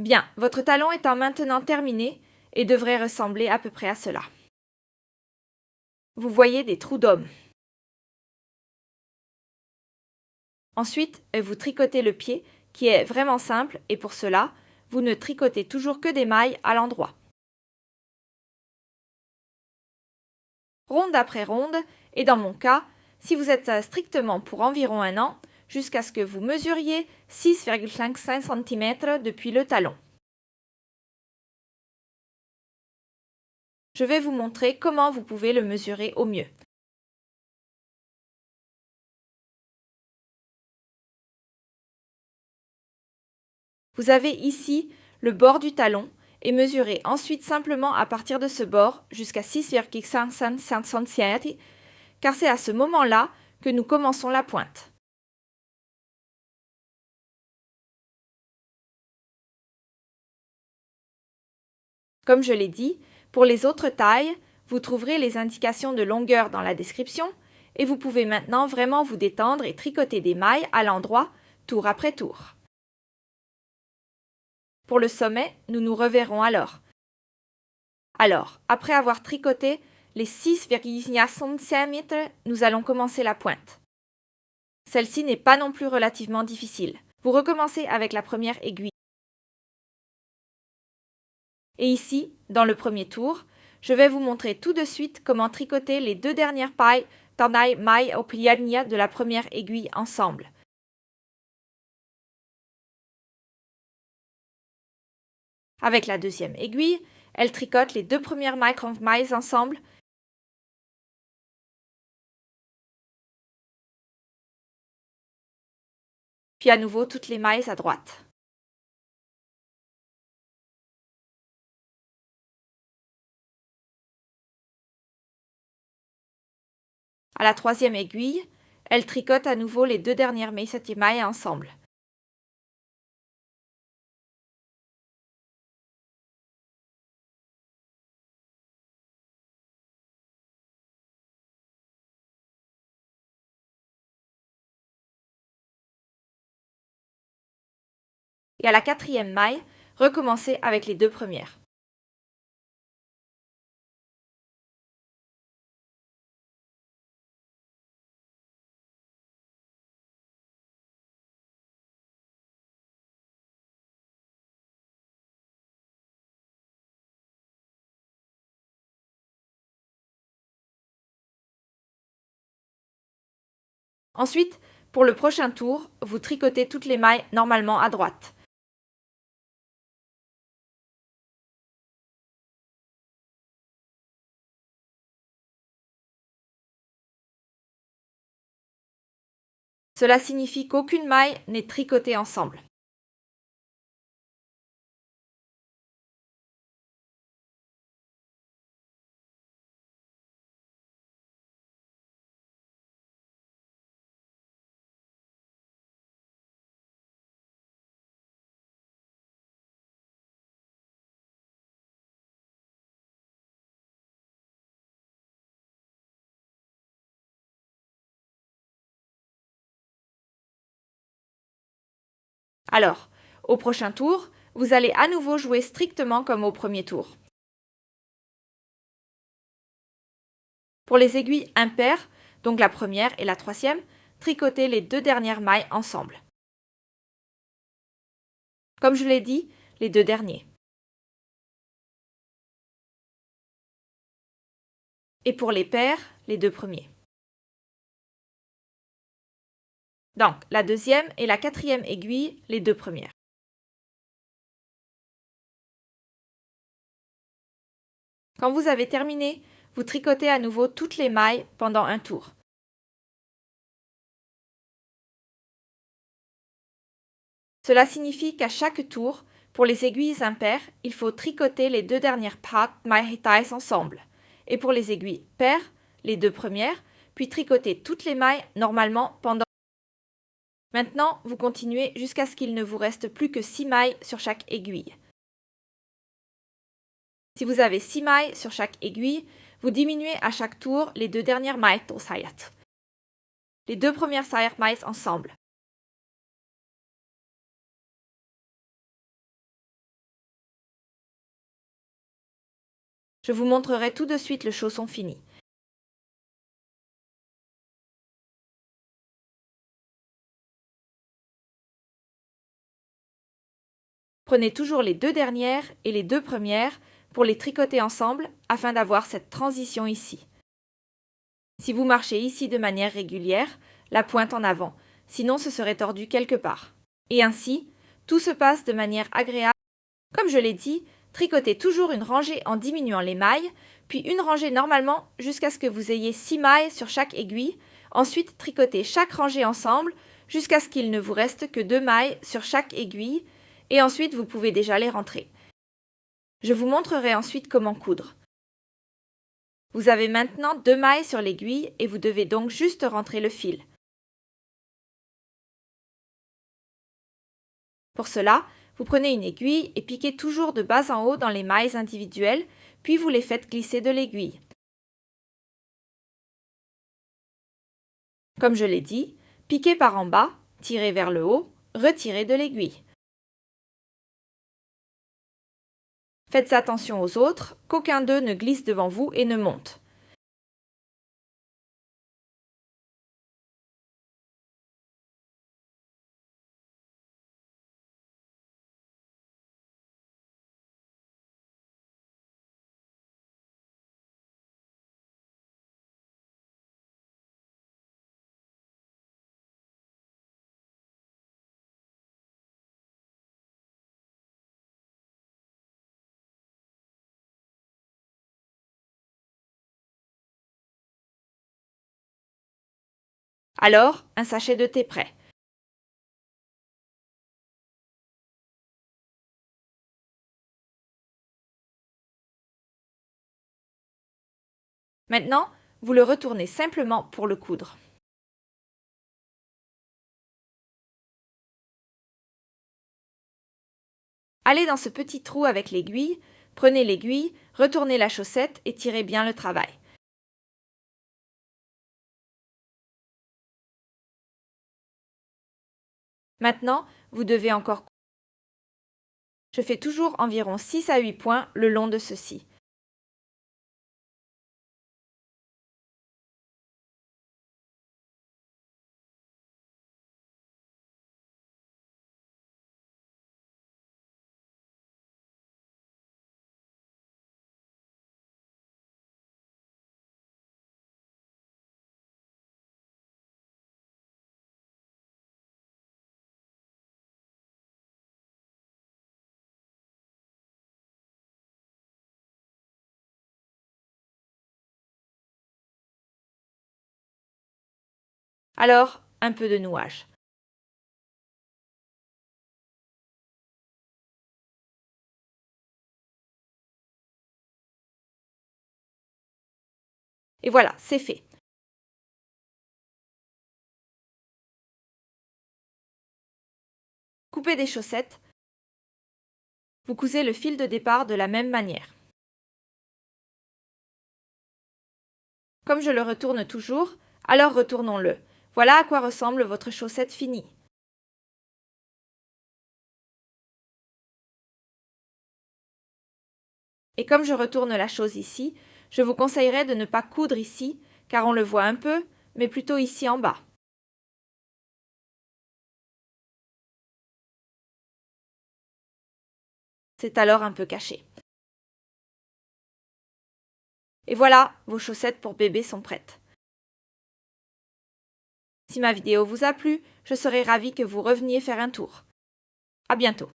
Bien, votre talon étant maintenant terminé et devrait ressembler à peu près à cela. Vous voyez des trous d'homme. Ensuite, vous tricotez le pied, qui est vraiment simple, et pour cela, vous ne tricotez toujours que des mailles à l'endroit. Ronde après ronde, et dans mon cas, si vous êtes strictement pour environ 1 an, jusqu'à ce que vous mesuriez 6,5 cm depuis le talon. Je vais vous montrer comment vous pouvez le mesurer au mieux. Vous avez ici le bord du talon et mesurez ensuite simplement à partir de ce bord jusqu'à 6,5 cm car c'est à ce moment-là que nous commençons la pointe. Comme je l'ai dit, pour les autres tailles, vous trouverez les indications de longueur dans la description et vous pouvez maintenant vraiment vous détendre et tricoter des mailles à l'endroit, tour après tour. Pour le sommet, nous nous reverrons alors. Alors, après avoir tricoté les 6,5 cm, nous allons commencer la pointe. Celle-ci n'est pas non plus relativement difficile. Vous recommencez avec la première aiguille. Et ici, dans le premier tour, je vais vous montrer tout de suite comment tricoter les 2 dernières pailles tandai mai au pliagna de la première aiguille ensemble. Avec la deuxième aiguille, elle tricote les 2 premières mailles ensemble. Puis à nouveau toutes les mailles à droite. À la troisième aiguille, elle tricote à nouveau les 2 dernières mailles ensemble. Et à la quatrième maille, recommencez avec les 2 premières. Ensuite, pour le prochain tour, vous tricotez toutes les mailles normalement à droite. Cela signifie qu'aucune maille n'est tricotée ensemble. Alors, au prochain tour, vous allez à nouveau jouer strictement comme au premier tour. Pour les aiguilles impaires, donc la première et la troisième, tricotez les 2 dernières mailles ensemble. Comme je l'ai dit, les 2 derniers. Et pour les paires, les 2 premiers. Donc, la deuxième et la quatrième aiguille, les 2 premières. Quand vous avez terminé, vous tricotez à nouveau toutes les mailles pendant un tour. Cela signifie qu'à chaque tour, pour les aiguilles impaires, il faut tricoter les 2 dernières mailles ensemble. Et pour les aiguilles paires, les 2 premières, puis tricoter toutes les mailles normalement pendant. Maintenant, vous continuez jusqu'à ce qu'il ne vous reste plus que 6 mailles sur chaque aiguille. Si vous avez 6 mailles sur chaque aiguille, vous diminuez à chaque tour les 2 dernières mailles, les 2 premières mailles ensemble. Je vous montrerai tout de suite le chausson fini. Prenez toujours les deux dernières et les deux premières pour les tricoter ensemble afin d'avoir cette transition ici. Si vous marchez ici de manière régulière, la pointe en avant, sinon ce serait tordu quelque part. Et ainsi, tout se passe de manière agréable. Comme je l'ai dit, tricotez toujours une rangée en diminuant les mailles, puis une rangée normalement jusqu'à ce que vous ayez 6 mailles sur chaque aiguille. Ensuite, tricotez chaque rangée ensemble jusqu'à ce qu'il ne vous reste que 2 mailles sur chaque aiguille, et ensuite vous pouvez déjà les rentrer. Je vous montrerai ensuite comment coudre. Vous avez maintenant 2 mailles sur l'aiguille et vous devez donc juste rentrer le fil. Pour cela, vous prenez une aiguille et piquez toujours de bas en haut dans les mailles individuelles, puis vous les faites glisser de l'aiguille. Comme je l'ai dit, piquez par en bas, tirez vers le haut, retirez de l'aiguille. Faites attention aux autres, qu'aucun d'eux ne glisse devant vous et ne monte. Alors, un sachet de thé prêt. Maintenant, vous le retournez simplement pour le coudre. Allez dans ce petit trou avec l'aiguille, prenez l'aiguille, retournez la chaussette et tirez bien le travail. Maintenant, vous devez encore coudre. Je fais toujours environ 6 à 8 points le long de ceci. Alors, un peu de nouage. Et voilà, c'est fait. Coupez des chaussettes. Vous cousez le fil de départ de la même manière. Comme je le retourne toujours, alors retournons-le. Voilà à quoi ressemble votre chaussette finie. Et comme je retourne la chose ici, je vous conseillerais de ne pas coudre ici, car on le voit un peu, mais plutôt ici en bas. C'est alors un peu caché. Et voilà, vos chaussettes pour bébé sont prêtes. Si ma vidéo vous a plu, je serai ravie que vous reveniez faire un tour. À bientôt.